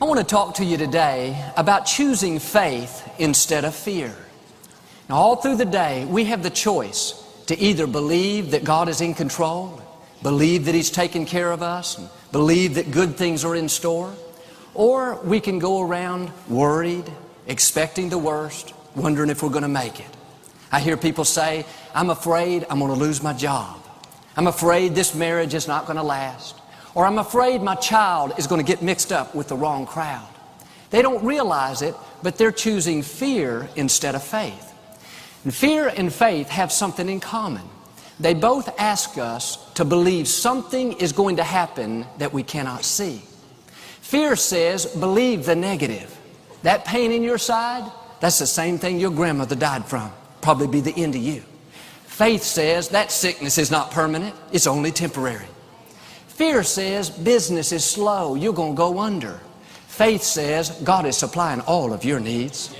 I want to talk to you today about choosing faith instead of fear. Now, all through the day, we have the choice to either believe that God is in control, believe that He's taking care of us, and believe that good things are in store, or we can go around worried, expecting the worst, wondering if we're going to make it. I hear people say, I'm afraid I'm going to lose my job. I'm afraid this marriage is not going to last. Or I'm afraid my child is going to get mixed up with the wrong crowd. They don't realize it, but they're choosing fear instead of faith. And fear and faith have something in common. They both ask us to believe something is going to happen that we cannot see. Fear says, believe the negative. That pain in your side, that's the same thing your grandmother died from. Probably be the end of you. Faith says that sickness is not permanent, it's only temporary. Fear says business is slow, you're going to go under. Faith says God is supplying all of your needs.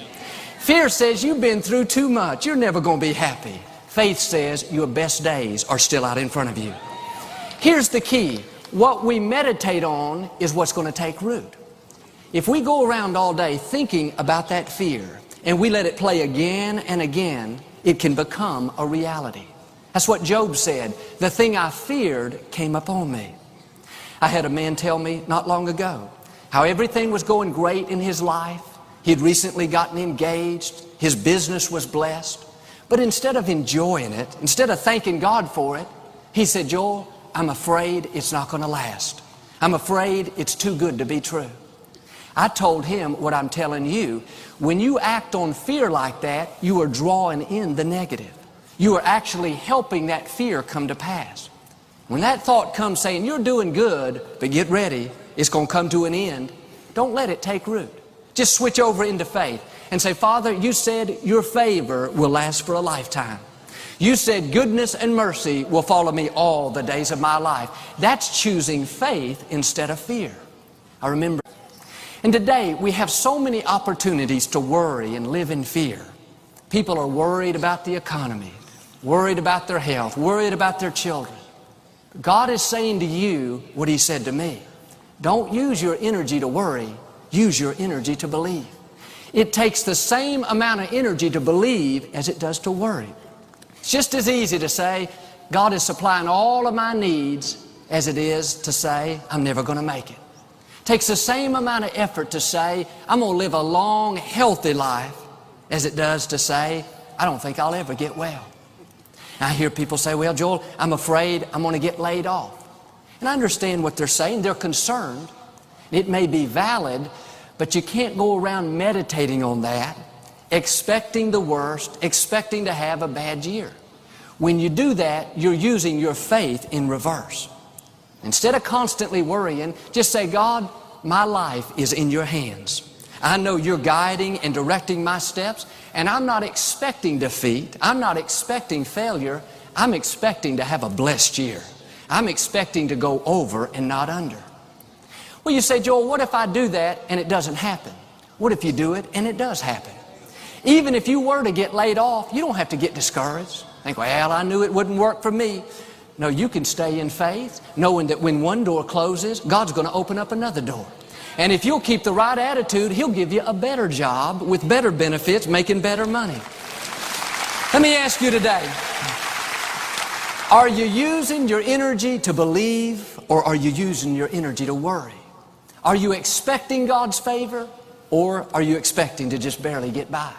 Fear says you've been through too much, you're never going to be happy. Faith says your best days are still out in front of you. Here's the key. What we meditate on is what's going to take root. If we go around all day thinking about that fear and we let it play again and again, it can become a reality. That's what Job said. The thing I feared came upon me. I had a man tell me not long ago how everything was going great in his life. He'd recently gotten engaged. His business was blessed. But instead of enjoying it, instead of thanking God for it, he said, Joel, I'm afraid it's not going to last. I'm afraid it's too good to be true. I told him what I'm telling you. When you act on fear like that, you are drawing in the negative. You are actually helping that fear come to pass. When that thought comes saying, you're doing good, but get ready, it's going to come to an end, don't let it take root. Just switch over into faith and say, Father, you said your favor will last for a lifetime. You said goodness and mercy will follow me all the days of my life. That's choosing faith instead of fear. I remember. And today we have so many opportunities to worry and live in fear. People are worried about the economy, worried about their health, worried about their children. God is saying to you what He said to me. Don't use your energy to worry. Use your energy to believe. It takes the same amount of energy to believe as it does to worry. It's just as easy to say, God is supplying all of my needs as it is to say, I'm never going to make it. It takes the same amount of effort to say, I'm going to live a long, healthy life as it does to say, I don't think I'll ever get well. And I hear people say, well, Joel, I'm afraid I'm going to get laid off. And I understand what they're saying. They're concerned. It may be valid, but you can't go around meditating on that, expecting the worst, expecting to have a bad year. When you do that, you're using your faith in reverse. Instead of constantly worrying, just say, God, my life is in your hands. I know you're guiding and directing my steps, and I'm not expecting defeat. I'm not expecting failure. I'm expecting to have a blessed year. I'm expecting to go over and not under. Well, you say, Joel, what if I do that and it doesn't happen? What if you do it and it does happen? Even if you were to get laid off, you don't have to get discouraged. Think, well, I knew it wouldn't work for me. No, you can stay in faith, knowing that when one door closes, God's going to open up another door. And if you'll keep the right attitude, He'll give you a better job with better benefits, making better money. Let me ask you today, are you using your energy to believe, or are you using your energy to worry? Are you expecting God's favor, or are you expecting to just barely get by?